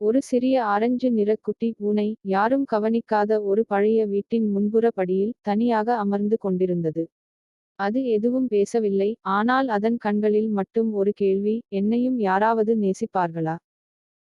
ஒரு சிறிய ஆரஞ்சு நிற குட்டி பூனை யாரும் கவனிக்காத ஒரு பழைய வீட்டின் முன்புற படியில் தனியாக அமர்ந்து கொண்டிருந்தது. அது எதுவும் பேசவில்லை, ஆனால் அதன் கண்களில் மட்டும் ஒரு கேள்வி, என்னையும் யாராவது நேசிப்பார்களா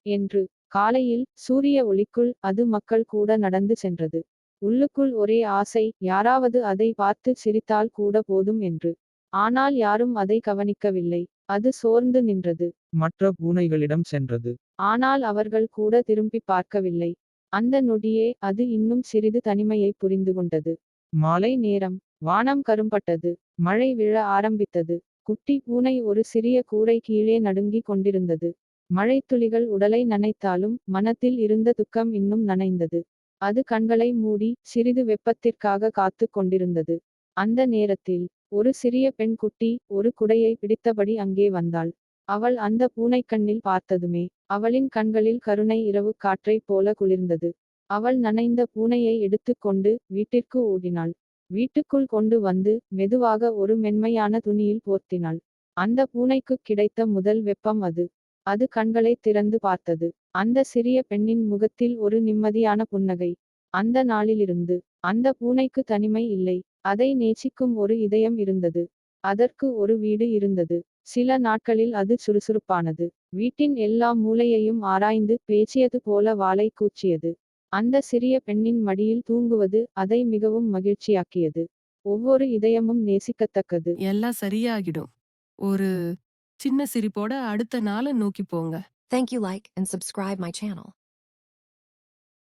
என்று. காலையில் சூரிய ஒளிக்குள் அது மக்கள் கூட நடந்து சென்றது. உள்ளுக்குள் ஒரே ஆசை, யாராவது அதை பார்த்து சிரித்தால் கூட போதும் என்று. ஆனால் யாரும் அதை கவனிக்கவில்லை. அது சோர்ந்து நின்றது. மற்ற பூனைகளிடம் சென்றது. ஆனால் அவர்கள் கூட திரும்பி பார்க்கவில்லை. அந்த நொடியே அது இன்னும் சிறிது தனிமையை புரிந்துகொண்டது. மாலை நேரம். வானம் கரும்பட்டது. மழை விழ ஆரம்பித்தது. குட்டி பூனை ஒரு சிறிய கூரை கீழே நடுங்கிக் கொண்டிருந்தது. மழைத்துளிகள் உடலை நனைத்தாலும் மனத்தில் இருந்த துக்கம் இன்னும் நனைந்தது. அது கண்களை மூடி சிறிது வெப்பத்திற்காக காத்து கொண்டிருந்தது. அந்த நேரத்தில் ஒரு சிறிய பெண் குட்டி ஒரு குடையை பிடித்தபடி அங்கே வந்தாள். அவள் அந்த பூனைக்கண்ணில் பார்த்ததுமே அவளின் கண்களில் கருணை இரவு காற்றைப் போல குளிர்ந்தது. அவள் நனைந்த பூனையை எடுத்துக்கொண்டு வீட்டிற்கு ஓடினாள். வீட்டுக்குள் கொண்டு வந்து மெதுவாக ஒரு மென்மையான துணியில் போர்த்தினாள். அந்த பூனைக்குக் கிடைத்த முதல் வெப்பம் அது. அது கண்களை திறந்து பார்த்தது. அந்த சிறிய பெண்ணின் முகத்தில் ஒரு நிம்மதியான புன்னகை. அந்த நாளிலிருந்து அந்த பூனைக்கு தனிமை இல்லை. அதை நேசிக்கும் ஒரு இதயம் இருந்தது. அதற்கு ஒரு வீடு இருந்தது. சில நாட்களில் அது சுறுசுறுப்பானது. வீட்டின் எல்லா மூலையையும் ஆராய்ந்து பேசியது போல வாலை கூச்சியது. அந்த சிறிய பெண்ணின் மடியில் தூங்குவது அதை மிகவும் மகிழ்ச்சியாக்கியது. ஒவ்வொரு இதயமும் நேசிக்கத்தக்கது. எல்லாம் சரியாகிடும். ஒரு சின்ன சிரிப்போட அடுத்த நாள நோக்கி போங்க. Thank you, like and subscribe my channel.